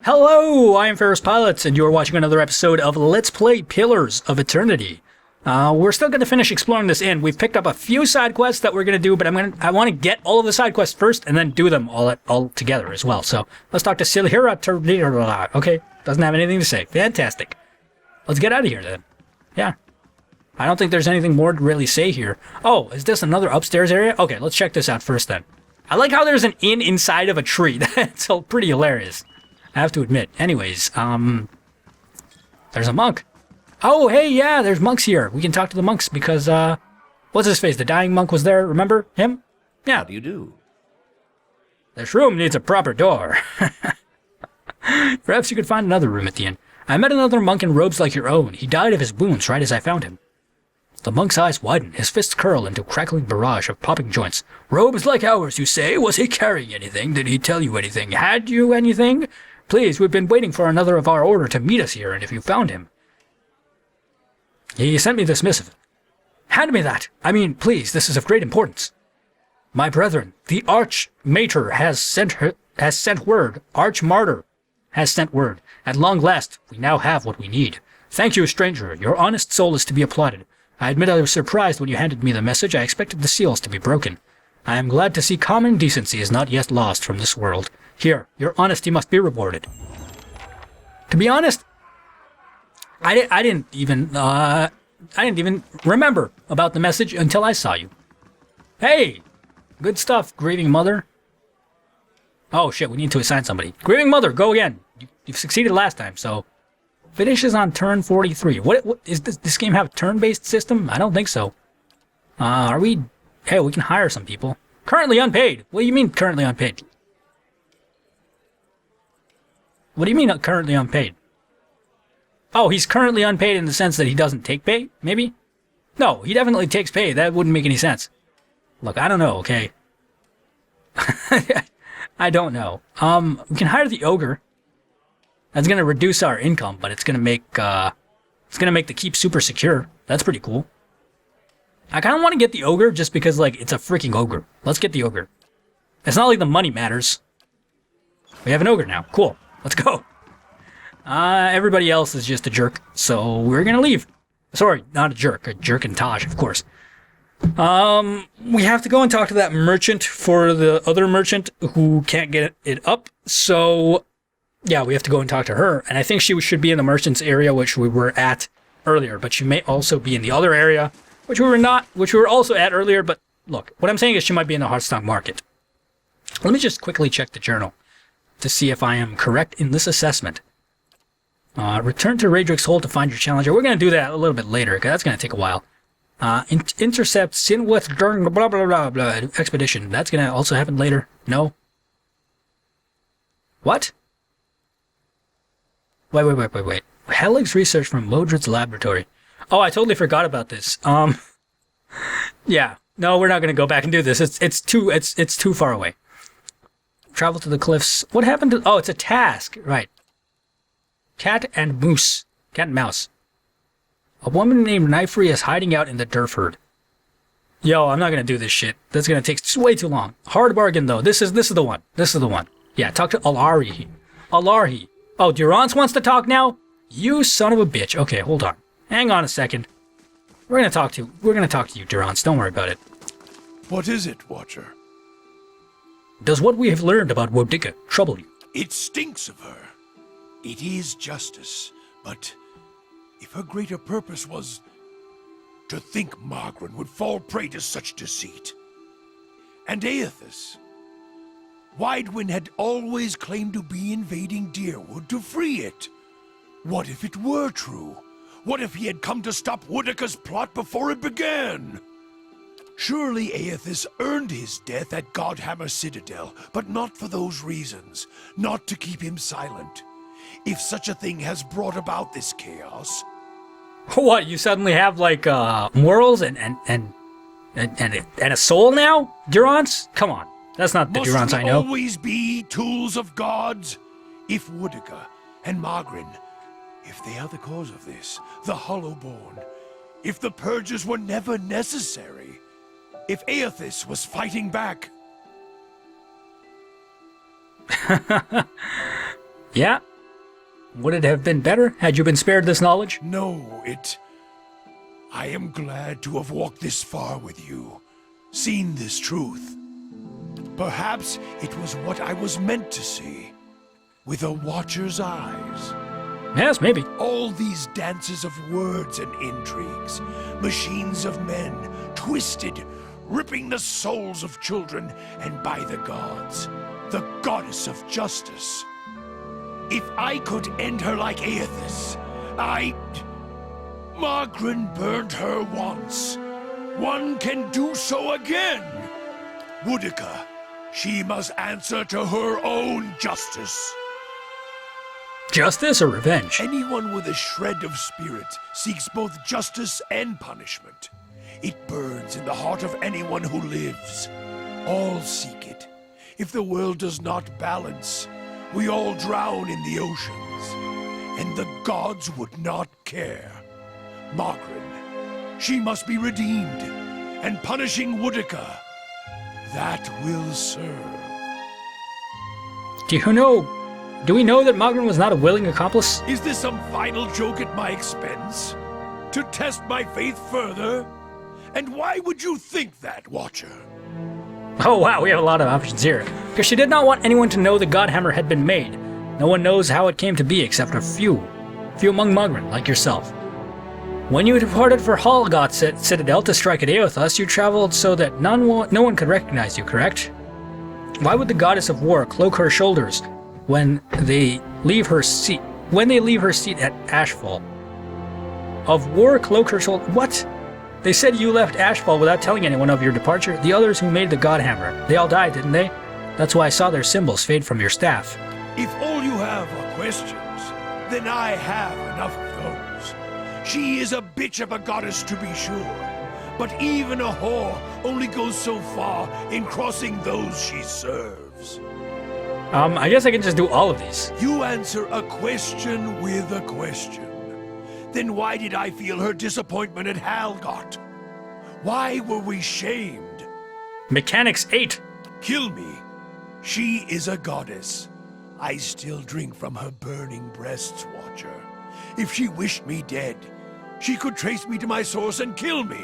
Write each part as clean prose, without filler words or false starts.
Hello, I am FerrousPilot, and you are watching another episode of Let's Play Pillars of Eternity. We're still going to finish exploring this inn. We've picked up a few side quests that we're going to do, but I want to get all of the side quests first and then do them all together as well. So let's talk to Silhira. Okay, doesn't have anything to say. Fantastic. Let's get out of here then. Yeah. I don't think there's anything more to really say here. Oh, is this another upstairs area? Okay, let's check this out first then. I like how there's an inn inside of a tree. That's pretty hilarious, I have to admit. Anyways, there's a monk. Oh, hey, yeah, there's monks here. We can talk to the monks because, what's his face? The dying monk was there, remember him? Yeah. How do you do? This room needs a proper door. Perhaps you could find another room at the inn. I met another monk in robes like your own. He died of his wounds right as I found him. The monk's eyes widen, his fists curl into a crackling barrage of popping joints. Robes like ours, you say? Was he carrying anything? Did he tell you anything? Had you anything? Please, we've been waiting for another of our order to meet us here, and if you found him. He sent me this missive. Hand me that. I mean, please, this is of great importance. My brethren, the Archmater has sent word. Archmartyr has sent word. At long last, we now have what we need. Thank you, stranger. Your honest soul is to be applauded. I admit I was surprised when you handed me the message. I expected the seals to be broken. I am glad to see common decency is not yet lost from this world. Here, your honesty must be rewarded. To be honest, I didn't even remember about the message until I saw you. Hey, good stuff, grieving mother. Oh shit, we need to assign somebody. Grieving mother, go again. You've succeeded last time, so finishes on turn 43. What is this game have a turn-based system? I don't think so. Are we? Hey, we can hire some people. Currently unpaid. What do you mean currently unpaid? What do you mean currently unpaid? Oh, he's currently unpaid in the sense that he doesn't take pay, maybe? No, he definitely takes pay. That wouldn't make any sense. Look, I don't know, okay? I don't know. We can hire the ogre. That's going to reduce our income, but it's going to make the keep super secure. That's pretty cool. I kind of want to get the ogre just because, like, it's a freaking ogre. Let's get the ogre. It's not like the money matters. We have an ogre now. Cool. Let's go. Everybody else is just a jerk, so we're gonna leave. Sorry, not a jerkintage, of course. We have to go and talk to that merchant for the other merchant who can't get it up, so yeah, we have to go and talk to her, and I think she should be in the merchant's area, which we were at earlier, but she may also be in the other area, which we were also at earlier, but look, what I'm saying is she might be in the Hearthstone market. Let me just quickly check the journal to see if I am correct in this assessment. Return to Radric's Hold to find your challenger. We're going to do that a little bit later, because that's going to take a while. Intercept Sinwith during blah blah blah blah expedition. That's going to also happen later. No? What? Wait. Hellig's research from Modred's laboratory. Oh, I totally forgot about this. Yeah. No, we're not going to go back and do this. It's too far away. Travel to the cliffs. What happened to... Oh, it's a task. Right. Cat and moose. Cat and mouse. A woman named Knifrey is hiding out in the Durford. Yo, I'm not going to do this shit. That's going to take way too long. Hard bargain, though. This is the one. This is the one. Yeah, talk to Alarhi. Alarhi. Oh, Durance wants to talk now? You son of a bitch. Okay, hold on. Hang on a second. We're going to talk to you, Durance. Don't worry about it. What is it, Watcher? Does what we have learned about Wodika trouble you? It stinks of her. It is justice, but if her greater purpose was to think Magran would fall prey to such deceit. And Aethys. Widewind had always claimed to be invading Deerwood to free it. What if it were true? What if he had come to stop Wodika's plot before it began? Surely Aethys earned his death at Godhammer Citadel, but not for those reasons. Not to keep him silent. If such a thing has brought about this chaos... What, you suddenly have, like, morals and a soul now, Durance? Come on, that's not the Durance I know. Must we always be tools of gods? If Wodika and Magran, if they are the cause of this, the Hollowborn, if the purges were never necessary, if Aethys was fighting back, Yeah, Would it have been better had you been spared this knowledge? No, I am glad to have walked this far with you, seen this truth. Perhaps it was what I was meant to see, with a watcher's eyes. Yes, maybe. All these dances of words and intrigues, machines of men, twisted, ripping the souls of children, and by the gods, the goddess of justice. If I could end her like Aethys, Magran burned her once. One can do so again. Boudica, she must answer to her own justice. Justice or revenge? Anyone with a shred of spirit seeks both justice and punishment. It burns in the heart of anyone who lives. All seek it. If the world does not balance, we all drown in the oceans. And the gods would not care. Magran, she must be redeemed. And punishing Boudica, that will serve. Do we know that Magran was not a willing accomplice? Is this some final joke at my expense? To test my faith further? And why would you think that, Watcher? Oh wow, we have a lot of options here. Because she did not want anyone to know the Godhammer had been made. No one knows how it came to be except a few among Magran, like yourself. When you departed for Hallgoth Citadel to strike at Aethys, you traveled so that no one could recognize you, correct? Why would the Goddess of War cloak her shoulders when they leave her seat at Ashfall? Of war cloak her shoulder? What? They said you left Ashfall without telling anyone of your departure. The others who made the Godhammer, they all died, didn't they? That's why I saw their symbols fade from your staff. If all you have are questions, then I have enough of those. She is a bitch of a goddess, to be sure, but even a whore only goes so far in crossing those she serves. I guess I can just do all of these. You answer a question with a question. Then why did I feel her disappointment at Hallgoth? Why were we shamed? Mechanics 8. Kill me. She is a goddess. I still drink from her burning breasts, Watcher. If she wished me dead, she could trace me to my source and kill me.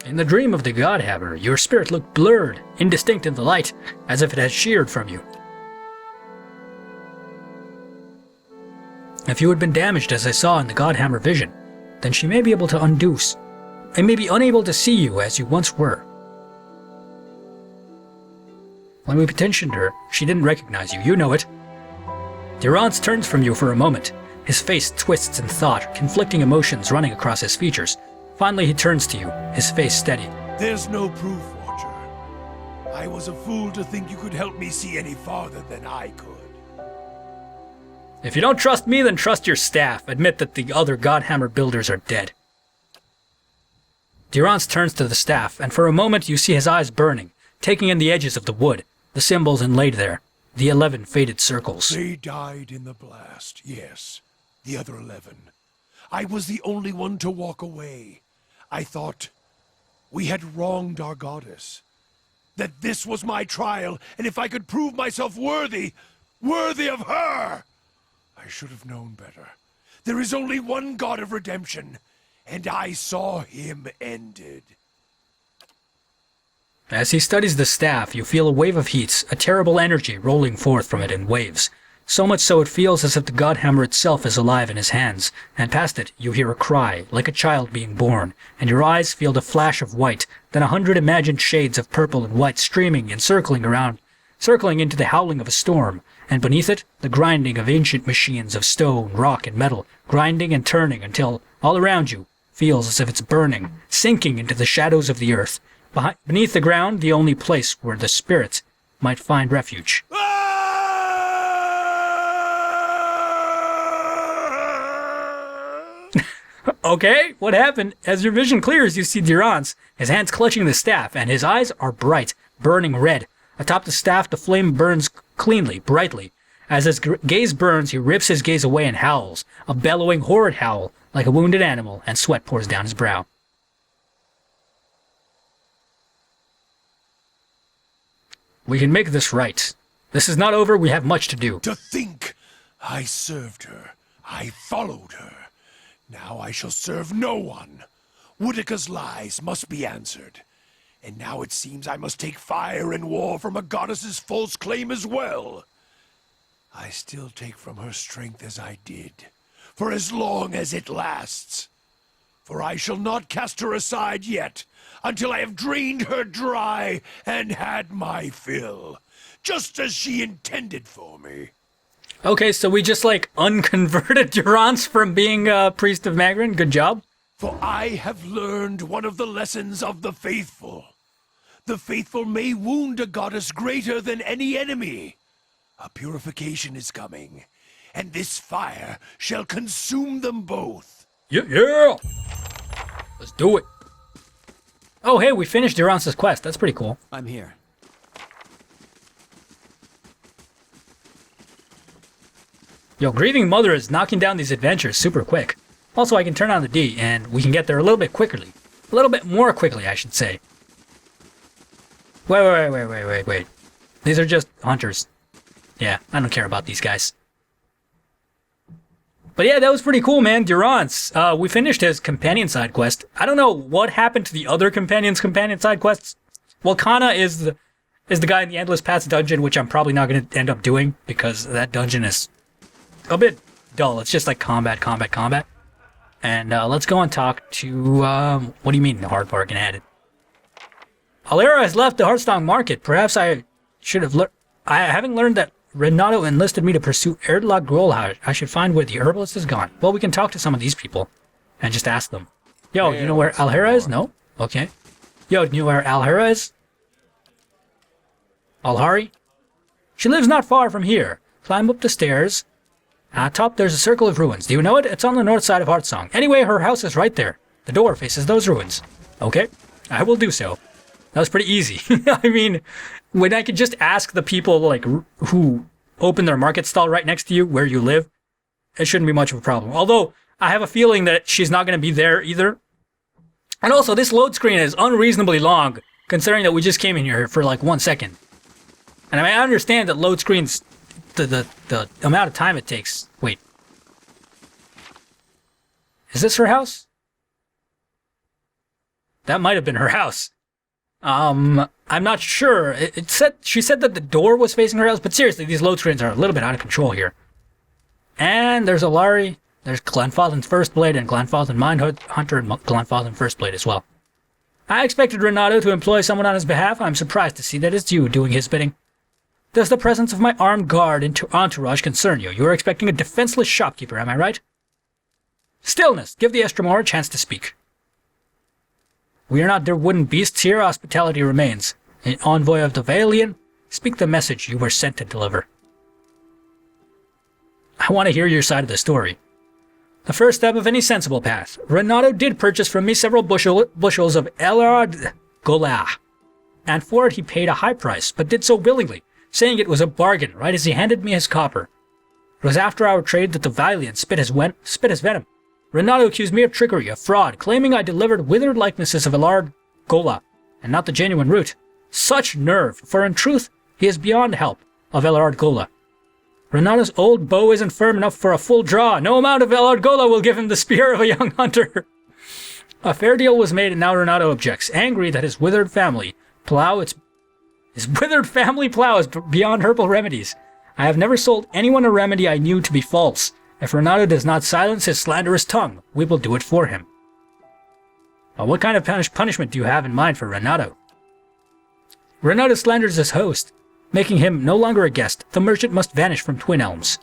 In the dream of the Godhammer, your spirit looked blurred, indistinct in the light, as if it had sheared from you. If you had been damaged as I saw in the Godhammer vision, then she may be able to undoose, and may be unable to see you as you once were. When we petitioned her, she didn't recognize you, you know it. Durance turns from you for a moment. His face twists in thought, conflicting emotions running across his features. Finally he turns to you, his face steady. There's no proof, Watcher. I was a fool to think you could help me see any farther than I could. If you don't trust me, then trust your staff. Admit that the other Godhammer builders are dead. Durance turns to the staff, and for a moment you see his eyes burning, taking in the edges of the wood, the symbols inlaid there, the 11 faded circles. They died in the blast, yes. The other 11. I was the only one to walk away. I thought we had wronged our goddess. That this was my trial, and if I could prove myself worthy of her! I should have known better. There is only one God of redemption, and I saw him ended. As he studies the staff, you feel a wave of heat, a terrible energy rolling forth from it in waves. So much so it feels as if the Godhammer itself is alive in his hands, and past it you hear a cry, like a child being born, and your eyes feel the flash of white, then 100 imagined shades of purple and white streaming and circling into the howling of a storm, and beneath it, the grinding of ancient machines of stone, rock, and metal, grinding and turning until, all around you, feels as if it's burning, sinking into the shadows of the earth. Beneath the ground, the only place where the spirits might find refuge. Okay, what happened? As your vision clears, you see Durance, his hands clutching the staff, and his eyes are bright, burning red. Atop the staff, the flame burns cleanly, brightly. As his gaze burns, he rips his gaze away and howls, a bellowing, horrid howl, like a wounded animal, and sweat pours down his brow. We can make this right. This is not over, we have much to do. To think I served her. I followed her. Now I shall serve no one. Woodika's lies must be answered. And now it seems I must take fire in war from a goddess's false claim as well. I still take from her strength as I did, for as long as it lasts. For I shall not cast her aside yet, until I have drained her dry and had my fill, just as she intended for me. Okay, so we just, like, unconverted Durance from being a priest of Magran. Good job. For I have learned one of the lessons of the faithful. The faithful may wound a goddess greater than any enemy. A purification is coming, and this fire shall consume them both. Yeah! Let's do it. Oh, hey, we finished Durance's quest. That's pretty cool. I'm here. Yo, Grieving Mother is knocking down these adventures super quick. Also, I can turn on the D, and we can get there a little bit quickly. A little bit more quickly, I should say. Wait. These are just hunters. Yeah, I don't care about these guys. But yeah, that was pretty cool, man. Durance. We finished his companion side quest. I don't know what happened to the other companion side quests. Volcana is the guy in the Endless Paths dungeon, which I'm probably not going to end up doing, because that dungeon is a bit dull. It's just like combat. And let's go and talk to, what do you mean the hard bargain added? Alera has left the Hearthstone market. Perhaps I should have learned. Having learned that Renato enlisted me to pursue Erdlag Grolhar, I should find where the herbalist is gone. Well, we can talk to some of these people and just ask them. Yo, you know where Alhera is? No? Okay. Yo, do you know where Alhera is? Alhari? She lives not far from here. Climb up the stairs. At top, there's a circle of ruins. Do you know it? It's on the north side of Hearthsong. Anyway, her house is right there. The door faces those ruins. Okay, I will do so. That was pretty easy. I mean, when I could just ask the people like who open their market stall right next to you where you live, it shouldn't be much of a problem. Although, I have a feeling that she's not going to be there either. And also, this load screen is unreasonably long, considering that we just came in here for like 1 second. And I mean, I understand that load screens, the amount of time it takes. Wait. Is this her house? That might have been her house. I'm not sure. She said that the door was facing her house, but seriously, these load screens are a little bit out of control here. And there's Alari, there's Glenfathen's First Blade, and Glenfathen Mindhunter, and Glenfathen First Blade as well. I expected Renato to employ someone on his behalf. I'm surprised to see that it's you doing his bidding. Does the presence of my armed guard and entourage concern you? You are expecting a defenseless shopkeeper, am I right? Stillness! Give the Estremor a chance to speak. We are not their wooden beasts here. Hospitality remains. An envoy of the Valian, speak the message you were sent to deliver. I want to hear your side of the story. The first step of any sensible path. Renato did purchase from me several bushels of Elard Gola, and for it he paid a high price, but did so willingly, saying it was a bargain right as he handed me his copper. It was after our trade that the Valiant spit his venom. Renato accused me of trickery, of fraud, claiming I delivered withered likenesses of Elard Gola, and not the genuine root. Such nerve, for in truth, he is beyond help of Elard Gola. Renato's old bow isn't firm enough for a full draw. No amount of Elard Gola will give him the spear of a young hunter. A fair deal was made, and now Renato objects, angry that his withered family plow is beyond herbal remedies. I have never sold anyone a remedy I knew to be false. If Renato does not silence his slanderous tongue, we will do it for him. What kind of punishment do you have in mind for Renato? Renato slanders his host, making him no longer a guest. The merchant must vanish from Twin Elms.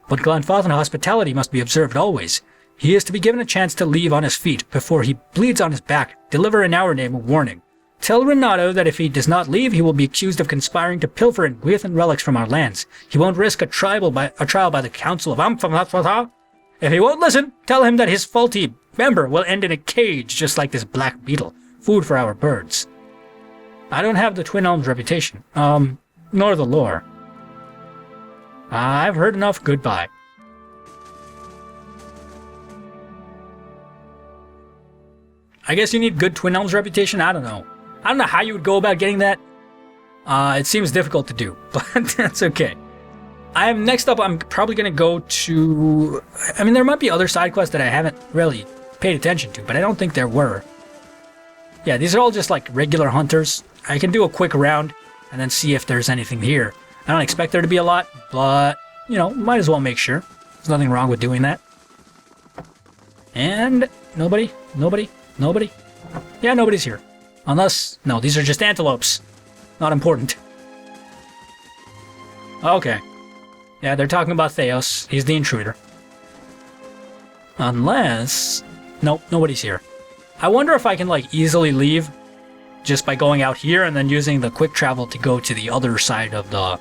But Glenfathen hospitality must be observed always. He is to be given a chance to leave on his feet before he bleeds on his back. Deliver in our name a warning. Tell Renato that if he does not leave, he will be accused of conspiring to pilfer and Gwythan relics from our lands. He won't risk a trial by the Council of Amphamathwatha. If he won't listen, tell him that his faulty member will end in a cage just like this black beetle. Food for our birds. I don't have the Twin Elms reputation, nor the lore. I've heard enough. Goodbye. I guess you need good Twin Elms reputation? I don't know. I don't know how you would go about getting that. It seems difficult to do, but that's okay. Next up, I'm probably going to go to... I mean, there might be other side quests that I haven't really paid attention to, but I don't think there were. Yeah, these are all just like regular hunters. I can do a quick round and then see if there's anything here. I don't expect there to be a lot, but, you know, might as well make sure. There's nothing wrong with doing that. And nobody. Yeah, nobody's here. Unless, no, these are just antelopes. Not important. Okay. Yeah, they're talking about Theos. He's the intruder. Unless... Nope, nobody's here. I wonder if I can, like, easily leave just by going out here and then using the quick travel to go to the other side of the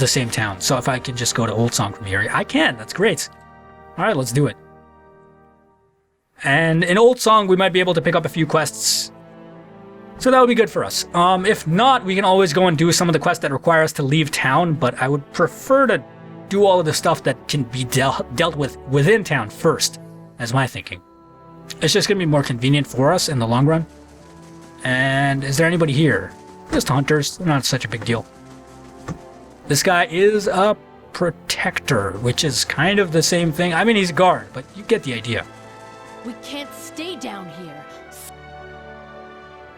same town. So if I can just go to Old Song from here. I can. That's great. Alright, let's do it. And in Old Song, we might be able to pick up a few quests. So that would be good for us. If not, we can always go and do some of the quests that require us to leave town, but I would prefer to do all of the stuff that can be dealt with within town first, as my thinking. It's just going to be more convenient for us in the long run. And is there anybody here? Just hunters. They're not such a big deal. This guy is a protector, which is kind of the same thing. I mean, he's a guard, but you get the idea. We can't stay down here.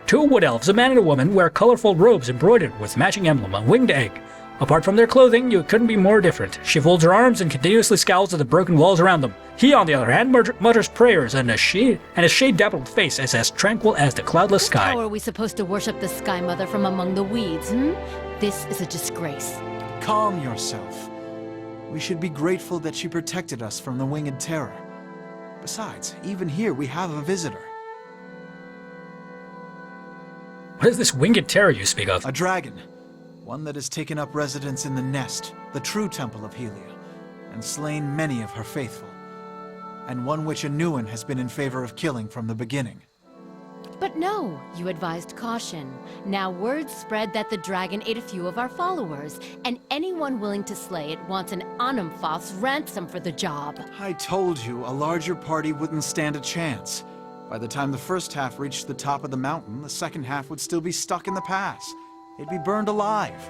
Two wood elves, a man and a woman, wear colorful robes embroidered with matching emblem, a winged egg. Apart from their clothing, you couldn't be more different. She folds her arms and continuously scowls at the broken walls around them. He, on the other hand, mutters prayers, and his shade-dappled face is as tranquil as the cloudless sky. How are we supposed to worship the Sky Mother from among the weeds, This is a disgrace. Calm yourself. We should be grateful that she protected us from the winged terror. Besides, even here we have a visitor. What is this winged terror you speak of? A dragon. One that has taken up residence in the Nest, the true temple of Helia, and slain many of her faithful. And one which a new one has been in favor of killing from the beginning. But no, you advised caution. Now word spread that the dragon ate a few of our followers, and anyone willing to slay it wants an Anumfoth's ransom for the job. I told you a larger party wouldn't stand a chance. By the time the first half reached the top of the mountain, the second half would still be stuck in the pass. It'd be burned alive.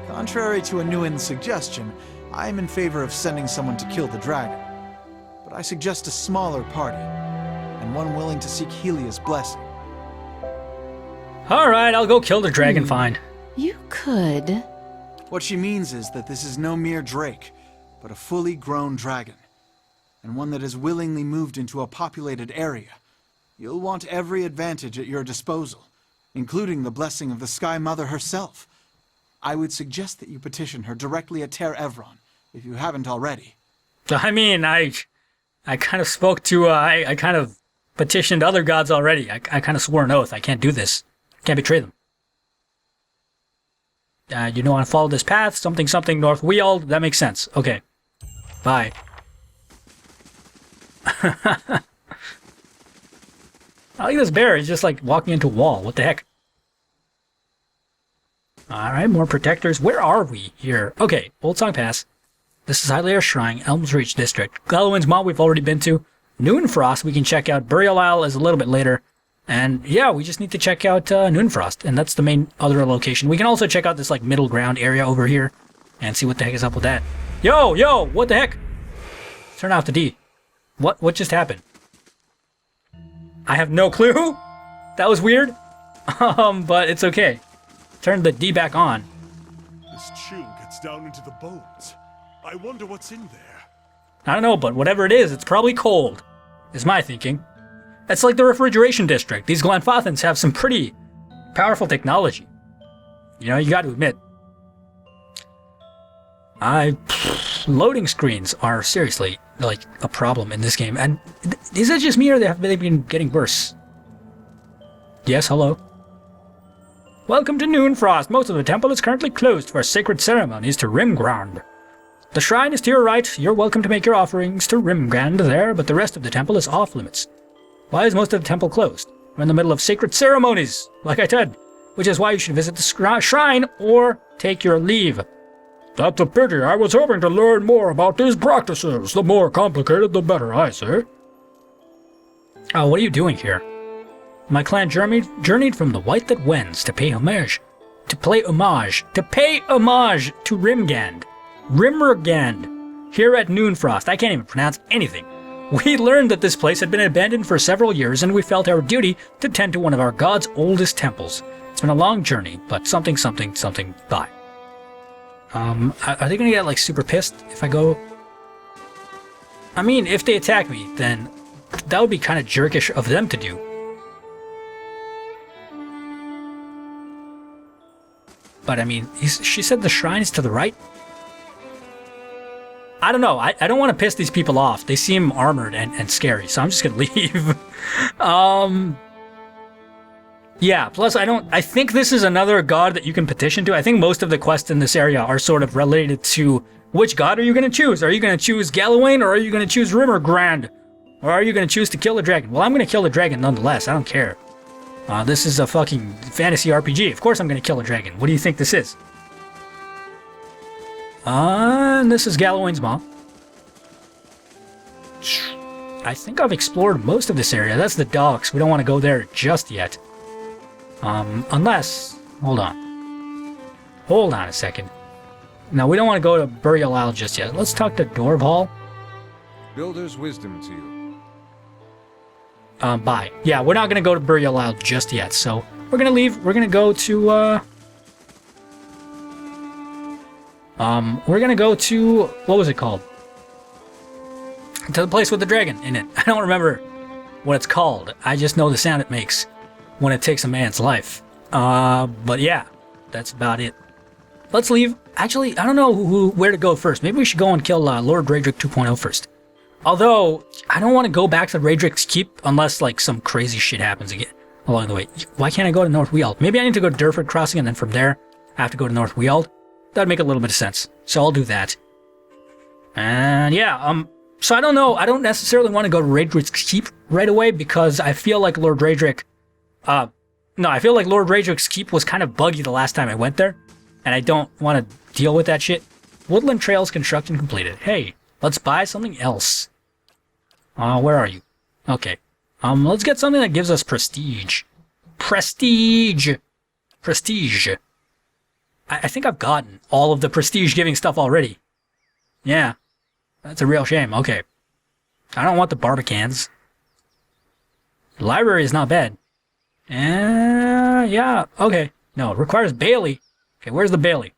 Contrary to Anuin's suggestion, I am in favor of sending someone to kill the dragon. But I suggest a smaller party, and one willing to seek Helia's blessing. Alright, I'll go kill the dragon, fine. You could. What she means is that this is no mere drake, but a fully grown dragon, and one that has willingly moved into a populated area. You'll want every advantage at your disposal, including the blessing of the Sky Mother herself. I would suggest that you petition her directly at Ter Evron, if you haven't already. I mean, I kind of spoke to, I kind of petitioned other gods already. I kind of swore an oath. I can't do this. Can't betray them. You don't want to follow this path, something North Weald. That makes sense. Okay. Bye. I like this bear. He's just like walking into a wall. What the heck? Alright, more protectors. Where are we here? Okay, Old Song Pass. This is Hylaea's Shrine, Elm's Reach District. Galawain's Maw we've already been to. Noonfrost we can check out. Burial Isle is a little bit later. And yeah, we just need to check out Noonfrost. And that's the main other location. We can also check out this like middle ground area over here. And see what the heck is up with that. Yo, what the heck? Turn off the D. What just happened? I have no clue. That was weird. But it's okay. Turn the D back on. This chill gets down into the bones. I wonder what's in there. I don't know, but whatever it is, it's probably cold. Is my thinking. It's like the refrigeration district. These Glanfathans have some pretty powerful technology. You know, you got to admit. Loading screens are seriously like a problem in this game. And is it just me or have they been getting worse? Yes, hello. Welcome to Noonfrost. Most of the temple is currently closed for sacred ceremonies to Rimgrand. The shrine is to your right. You're welcome to make your offerings to Rimgrand there, but the rest of the temple is off limits. Why is most of the temple closed? We're in the middle of sacred ceremonies, like I said, which is why you should visit the shrine or take your leave. That's a pity. I was hoping to learn more about these practices. The more complicated, the better, I say. Oh, what are you doing here? My clan journeyed from the White That Wends to pay homage to Rimgand. Rimmergand, here at Noonfrost. I can't even pronounce anything. We learned that this place had been abandoned for several years, and we felt our duty to tend to one of our god's oldest temples. It's been a long journey, but something by. Are they gonna get, like, super pissed if I go? I mean, if they attack me, then that would be kind of jerkish of them to do. But I mean, she said the shrine is to the right? I don't know. I don't want to piss these people off. They seem armored and scary, so I'm just gonna leave. Yeah, plus I think this is another god that you can petition to. I think most of the quests in this area are sort of related to which god are you gonna choose? Are you gonna choose Galawain, or are you gonna choose Rimmergrand? Or are you gonna choose to kill the dragon? Well, I'm gonna kill the dragon nonetheless. I don't care. This is a fucking fantasy RPG. Of course I'm gonna kill a dragon. What do you think this is? And this is Galawain's mom. I think I've explored most of this area. That's the docks. We don't want to go there just yet. Unless... Hold on. Hold on a second. No, we don't want to go to Burial Isle just yet. Let's talk to Dwarf Hall. Builder's wisdom to you. Bye. Yeah, we're not going to go to Burial Isle just yet, so we're going to leave. We're going to go to, we're going to go to, what was it called? To the place with the dragon in it. I don't remember what it's called. I just know the sound it makes when it takes a man's life. But yeah, that's about it. Let's leave. Actually, I don't know where to go first. Maybe we should go and kill Lord Raedric 2.0 first. Although, I don't want to go back to Raedric's Keep unless, like, some crazy shit happens again along the way. Why can't I go to North Weald? Maybe I need to go to Durford Crossing, and then from there, I have to go to North Weald. That would make a little bit of sense. So I'll do that. And yeah, so I don't know. I don't necessarily want to go to Raedric's Keep right away because I feel like Lord Raedric... no, I feel like Lord Raedric's Keep was kind of buggy the last time I went there. And I don't want to deal with that shit. Woodland Trails construction completed. Hey, let's buy something else. Where are you? Okay. Let's get something that gives us prestige. Prestige! Prestige. I think I've gotten all of the prestige-giving stuff already. Yeah. That's a real shame. Okay. I don't want the barbicans. The library is not bad. Yeah. Okay. No, it requires Bailey. Okay, where's the Bailey?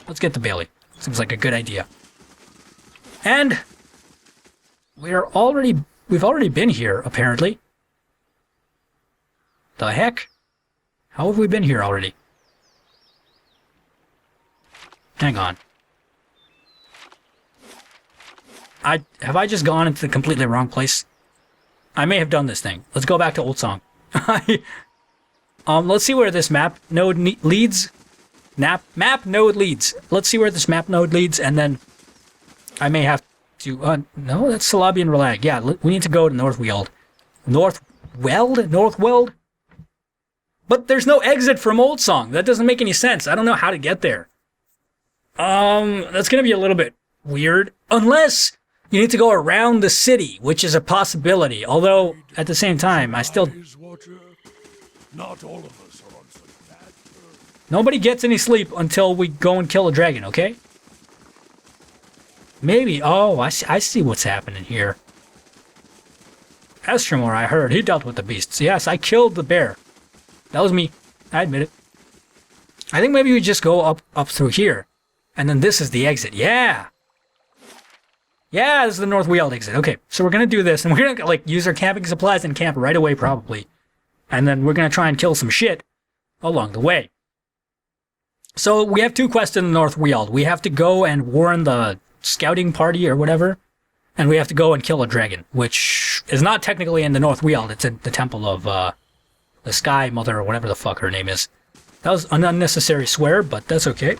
Let's get the Bailey. Seems like a good idea. And we've already been here, apparently. The heck? How have we been here already? Hang on. Have I just gone into the completely wrong place? I may have done this thing. Let's go back to Old Song. Let's see where this map node leads. Map node leads. Let's see where this map node leads, and then I may have to... no, that's Salabian Relag. Yeah, we need to go to North Weald. North Weld? But there's no exit from Old Song. That doesn't make any sense. I don't know how to get there. That's gonna be a little bit weird. Unless you need to go around the city, which is a possibility. Although, at the same time, I still... Not all of us are on such bad terms. Nobody gets any sleep until we go and kill a dragon, okay? Maybe. Oh, I see what's happening here. Estremor, I heard. He dealt with the beasts. Yes, I killed the bear. That was me. I admit it. I think maybe we just go up through here. And then this is the exit. Yeah! Yeah, this is the North Weald exit. Okay, so we're gonna do this, and we're gonna, like, use our camping supplies and camp right away, probably. And then we're gonna try and kill some shit along the way. So we have two quests in the North Weald. We have to go and warn the scouting party or whatever, and we have to go and kill a dragon, which is not technically in the North Weald. It's in the temple of the Sky Mother or whatever the fuck her name is. That was an unnecessary swear, but that's okay.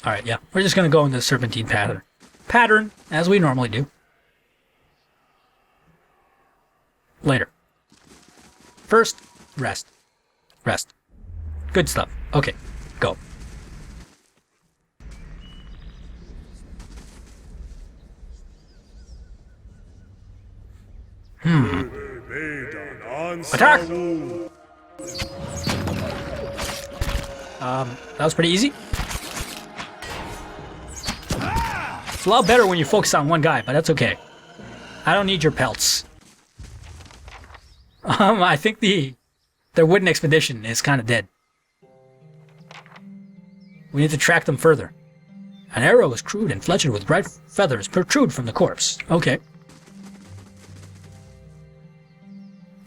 Alright, yeah. We're just gonna go in the serpentine pattern, as we normally do. Later. First, rest. Rest. Good stuff. Okay, go. Attack! That was pretty easy. It's a lot better when you focus on one guy, but that's okay. I don't need your pelts. I think their wooden expedition is kind of dead. We need to track them further. An arrow is crude and fletched with bright feathers protrude from the corpse. Okay.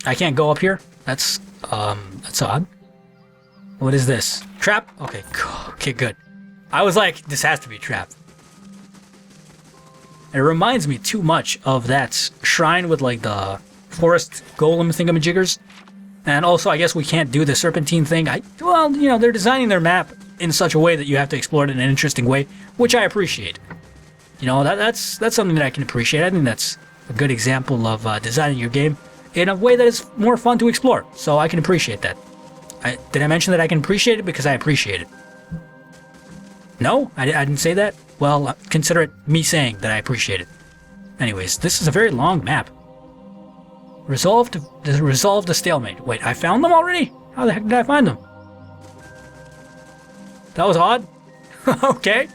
I can't go up here? That's odd. What is this? Trap? Okay, okay, good. I was like, this has to be a trap. It reminds me too much of that shrine with like the forest golem thingamajiggers. And also, I guess we can't do the serpentine thing. Well, you know, they're designing their map in such a way that you have to explore it in an interesting way, which I appreciate. You know, that's something that I can appreciate. I think that's a good example of designing your game in a way that is more fun to explore. So I can appreciate that. Did I mention that I can appreciate it? Because I appreciate it. No? I didn't say that? Well, consider it me saying that I appreciate it. Anyways, this is a very long map. Resolve the stalemate. Wait, I found them already? How the heck did I find them? That was odd. Okay.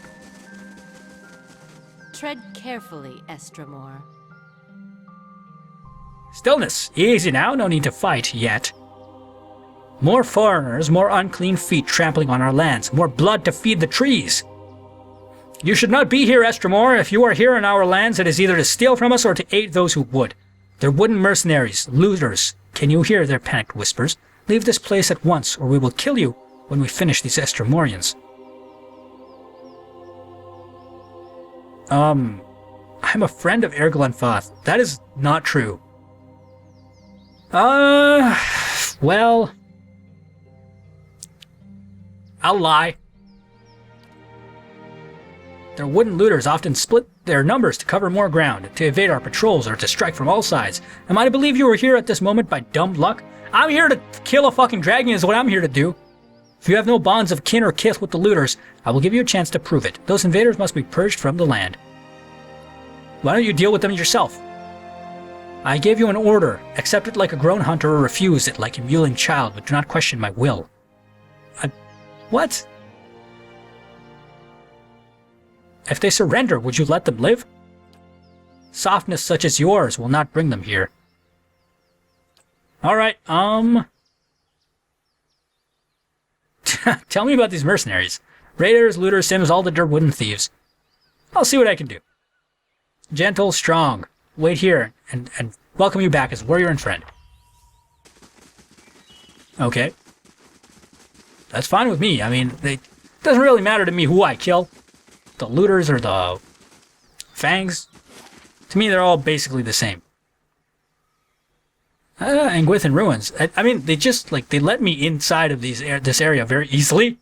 Tread carefully, Estramore. Stillness. Easy now. No need to fight yet. More foreigners, more unclean feet trampling on our lands, more blood to feed the trees. You should not be here, Estramore. If you are here in our lands, it is either to steal from us or to aid those who would. They're wooden mercenaries, looters. Can you hear their panicked whispers? Leave this place at once, or we will kill you when we finish these Estramorians. I'm a friend of Glenfath. That is not true. Well, I'll lie. Their wooden looters often split their numbers to cover more ground, to evade our patrols, or to strike from all sides. Am I to believe you were here at this moment by dumb luck? I'm here to kill a fucking dragon is what I'm here to do. If you have no bonds of kin or kith with the looters, I will give you a chance to prove it. Those invaders must be purged from the land. Why don't you deal with them yourself? I gave you an order. Accept it like a grown hunter or refuse it like a mewling child, but do not question my will. What? If they surrender, would you let them live? Softness such as yours will not bring them here. Alright, tell me about these mercenaries. Raiders, looters, sims, all the dirt wooden thieves. I'll see what I can do. Gentle, strong. Wait here and welcome you back as warrior and friend. Okay. That's fine with me. I mean, it doesn't really matter to me who I kill. The looters or the fangs. To me, they're all basically the same. Anguith in ruins. I mean, they just, like, they let me inside of this area very easily,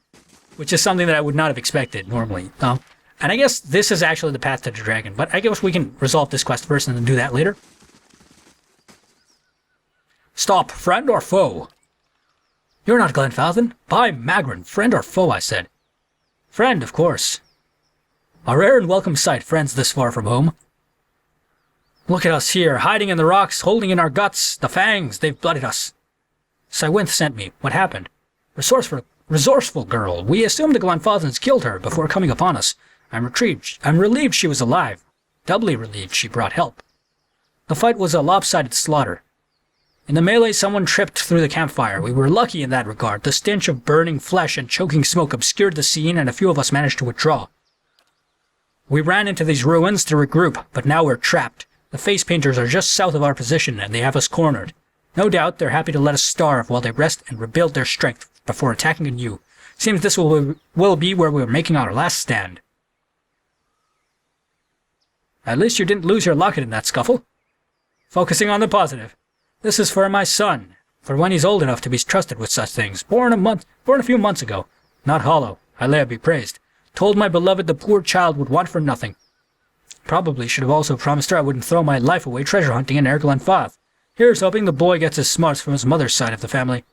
which is something that I would not have expected normally. And I guess this is actually the path to the dragon, but I guess we can resolve this quest first and then do that later. Stop, friend or foe? You're not Glenfathan. By Magran, friend or foe, I said. Friend, of course. A rare and welcome sight, friends this far from home. Look at us here, hiding in the rocks, holding in our guts. The fangs, they've blooded us. Cywinth sent me. What happened? Resourceful girl. We assumed the Glenfathans killed her before coming upon us. I'm relieved she was alive. Doubly relieved she brought help. The fight was a lopsided slaughter. In the melee, someone tripped through the campfire. We were lucky in that regard. The stench of burning flesh and choking smoke obscured the scene, and a few of us managed to withdraw. We ran into these ruins to regroup, but now we're trapped. The face painters are just south of our position, and they have us cornered. No doubt they're happy to let us starve while they rest and rebuild their strength before attacking anew. Seems this will be where we're making our last stand. At least you didn't lose your locket in that scuffle. Focusing on the positive. This is for my son, for when he's old enough to be trusted with such things. Born a few months ago. Not hollow, Alea be praised. Told my beloved the poor child would want for nothing. Probably should have also promised her I wouldn't throw my life away treasure hunting in Glenfath. Here's hoping the boy gets his smarts from his mother's side of the family.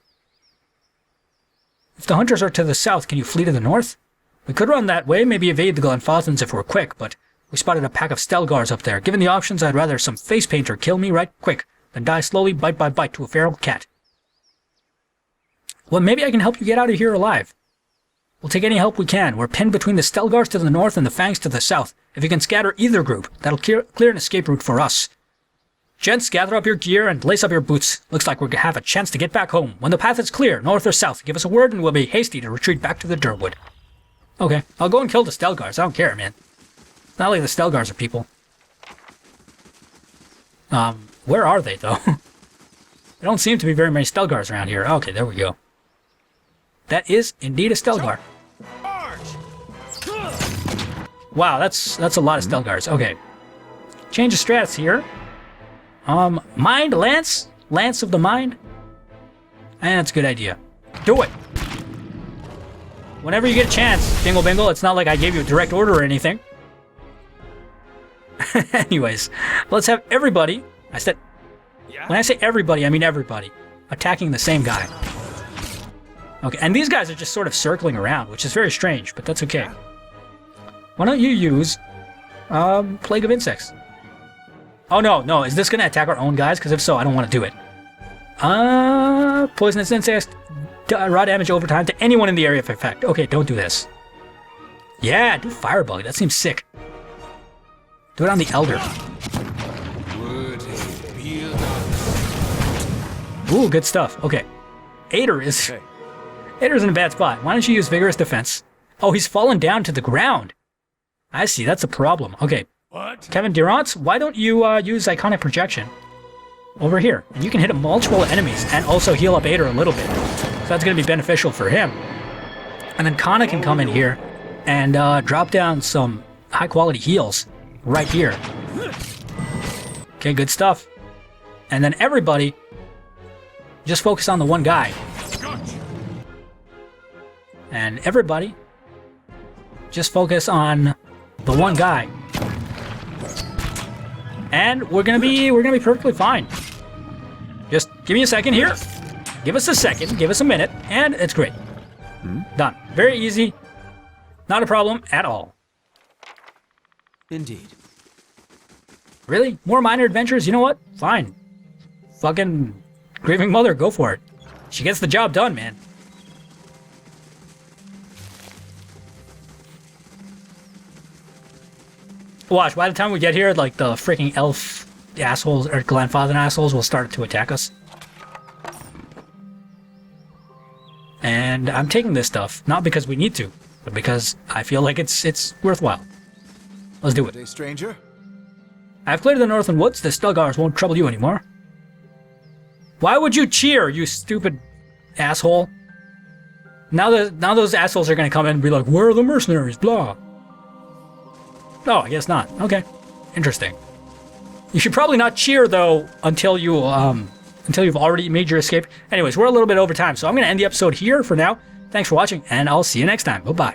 If the hunters are to the south, can you flee to the north? We could run that way, maybe evade the Glenfathans if we're quick, but we spotted a pack of Stelgars up there. Given the options, I'd rather some face painter kill me right quick than die slowly bite by bite to a feral cat. Well, maybe I can help you get out of here alive. We'll take any help we can. We're pinned between the Stelgars to the north and the Fangs to the south. If you can scatter either group, that'll clear an escape route for us. Gents, gather up your gear and lace up your boots. Looks like we're gonna have a chance to get back home. When the path is clear, north or south, give us a word and we'll be hasty to retreat back to the Durwood. Okay, I'll go and kill the Stelgars. I don't care, man. It's not like the Stelgars are people. Where are they, though? There don't seem to be very many Stelgars around here. Okay, there we go. That is indeed a Stelgar. Wow, that's a lot of Stelgars. Okay. Change of strats here. Mind Lance? Lance of the Mind? And that's a good idea. Do it! Whenever you get a chance, Dingle Bingle, it's not like I gave you a direct order or anything. Anyways, let's have everybody, when I say everybody, I mean everybody, attacking the same guy. Okay, and these guys are just sort of circling around, which is very strange, but that's okay. Why don't you use, Plague of Insects? Oh no, is this gonna attack our own guys? Because if so, I don't want to do it. Poisonous Insects, raw damage over time to anyone in the area of effect. Okay, don't do this. Yeah, do Firebug, that seems sick. Do it on the Elder. Ooh, good stuff. Okay. Ader's in a bad spot. Why don't you use Vigorous Defense? Oh, he's fallen down to the ground. I see, that's a problem. Okay. What? Kevin Durance, why don't you use Iconic Projection? Over here. And you can hit multiple enemies and also heal up Ader a little bit. So that's going to be beneficial for him. And then Kana can come in here and drop down some high-quality heals right here. Okay, good stuff. And then everybody, just focus on the one guy. And everybody, just focus on the one guy. And we're gonna be perfectly fine. Just give me a second here. Give us a second, give us a minute, and it's great. Done. Very easy. Not a problem at all. Indeed. Really? More minor adventures? You know what? Fine. Fucking Grieving Mother, go for it. She gets the job done, man. Watch, by the time we get here, like, the freaking elf assholes, or Glenfather assholes will start to attack us. And I'm taking this stuff, not because we need to, but because I feel like it's worthwhile. Let's do it. Good day, stranger. I've cleared the northern woods. The Stelgars won't trouble you anymore. Why would you cheer, you stupid asshole? Now those assholes are going to come in and be like, where are the mercenaries? Blah. Oh, I guess not. Okay. Interesting. You should probably not cheer, though, until you've already made your escape. Anyways, we're a little bit over time, so I'm going to end the episode here for now. Thanks for watching, and I'll see you next time. Bye-bye.